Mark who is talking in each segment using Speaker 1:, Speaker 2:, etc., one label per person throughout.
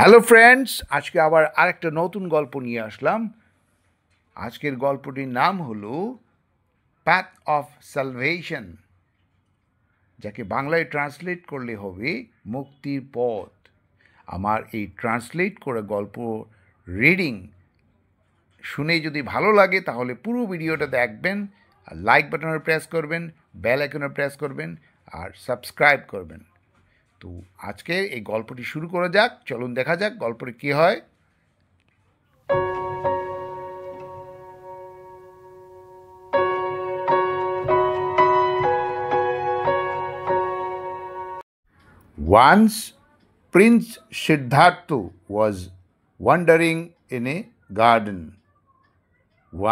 Speaker 1: Hello friends, আজকে আবার আরেকটা নতুন গল্প নিয়ে আসলাম। আজকের গল্পটির নাম হলো পাথ অফ সালভেশন, যাকে বাংলায় ট্রান্সলেট করলে হবে মুক্তির পথ। আমার এই ট্রান্সলেট করা গল্প রিডিং শুনে যদি ভালো লাগে তাহলে পুরো ভিডিওটা দেখবেন, আর লাইক বাটনে প্রেস করবেন, বেল আইকনে প্রেস করবেন, আর সাবস্ক্রাইব করবেন। তো আজকে এই গল্পটি শুরু করা যাক। চলুন দেখা যাক গল্পটি কী হয়। Once Prince Siddhartha was wandering in a garden.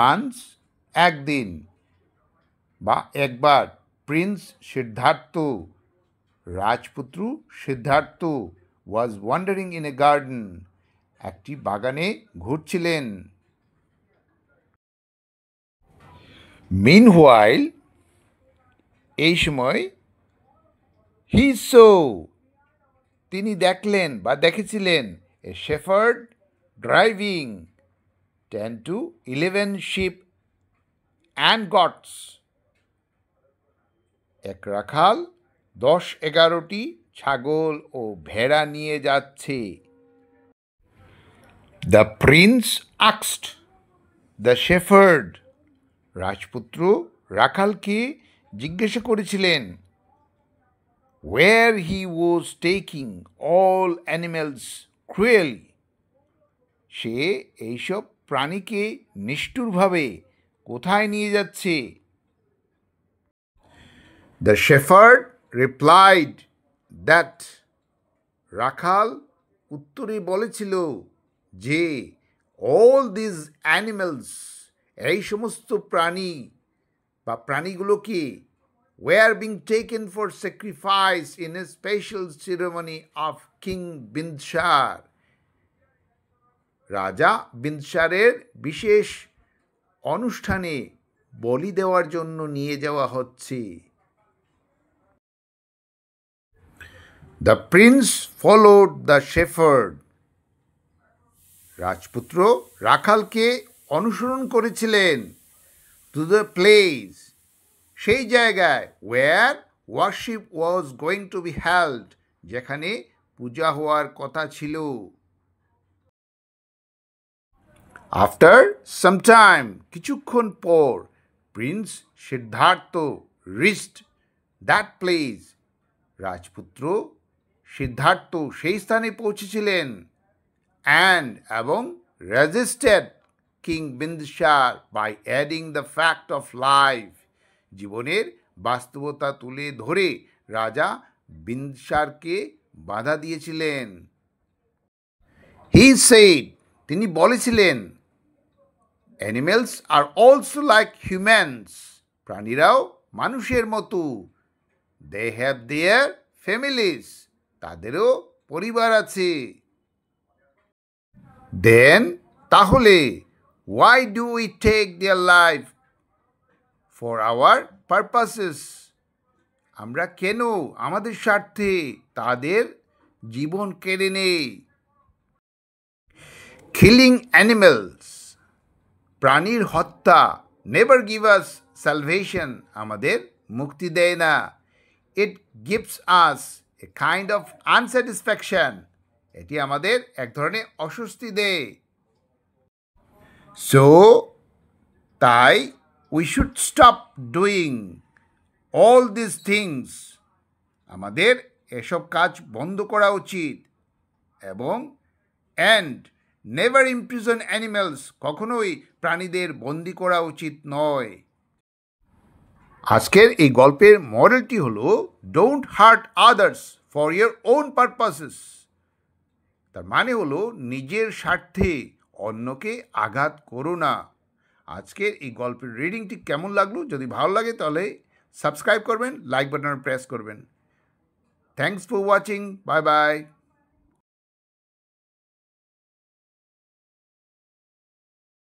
Speaker 1: Once একদিন বা একবার প্রিন্স সিদ্ধার্থ রাজপুত্র সিদ্ধার্থ ওয়াজ ওয়ান্ডারিং ইন এ গার্ডেন, একটি বাগানে ঘুরছিলেন। মিনহোয়াইল এই সময় হি সো তিনি দেখলেন বা দেখেছিলেন এ shepherd driving 10 to 11 sheep and goats, এক রাখাল 10-11টি ছাগল ও ভেড়া নিয়ে যাচ্ছে। The Prince asked the shepherd, রাজপুত্র রাখালকে জিজ্ঞাসা করেছিলেন where he was taking all animals cruelly, সে এইসব প্রাণীকে নিষ্ঠুরভাবে কোথায় নিয়ে যাচ্ছে। The shepherd replied that, রাখাল উত্তরে বলেছিল যে all these animals, এই সমস্ত প্রাণী বা প্রাণীগুলোকে were being taken for sacrifice in a special ceremony of King Bindusar, রাজা বিন্দুসারের বিশেষ অনুষ্ঠানে বলি দেওয়ার জন্য নিয়ে যাওয়া হচ্ছে। The prince followed the shepherd, রাজপুত্র রাখালকে অনুসরণ করেছিলেন টু দ্য প্লেস, সেই জায়গায় where worship was going to be held, যেখানে পূজা হওয়ার কথা ছিল। আফটার সাম টাইম, কিছুক্ষণ পর, prince Siddhartha reached that place, রাজপুত্র সিদ্ধার্থ সেই স্থানে পৌঁছেছিলেন। অ্যান্ড এবং resisted king Bindusara by adding the fact of life, জীবনের বাস্তবতা তুলে ধরে রাজা বিন্দুসারকে বাধা দিয়েছিলেন। হি সেড, তিনি বলেছিলেন animals are also like humans, প্রাণীরাও মানুষের মতো। দে হ্যাভ দেয়ার ফ্যামিলিজ, তাদেরও পরিবার আছে। দেন তাহলে why do we take their life for our purposes, আমরা কেন আমাদের স্বার্থে তাদের জীবন কেড়ে নেই। কিলিং অ্যানিমেলস, প্রাণীর হত্যা, নেভার গিভ আস সালভেশন, আমাদের মুক্তি দেয় না। It gives us a kind of unsatisfaction, এটি আমাদের এক ধরনের অস্বস্তি দেয়। সো তাই we should stop doing all this things, আমাদের এসব কাজ বন্ধ করা উচিত। এবং অ্যান্ড নেভার ইমপ্রিজন অ্যানিমেলস, কখনোই প্রাণীদের বন্দি করা উচিত নয়। আজকের এই গল্পের মডেলটি হলো don't heart others for your own purposes, তার মানে হলো নিজের স্বার্থে অন্যকে আঘাত করো না। আজকের এই গল্পের রিডিংটি কেমন লাগলো, যদি ভালো লাগে তাহলে সাবস্ক্রাইব করবেন, লাইক বাটন প্রেস করবেন। Thanks for watching, bye bye.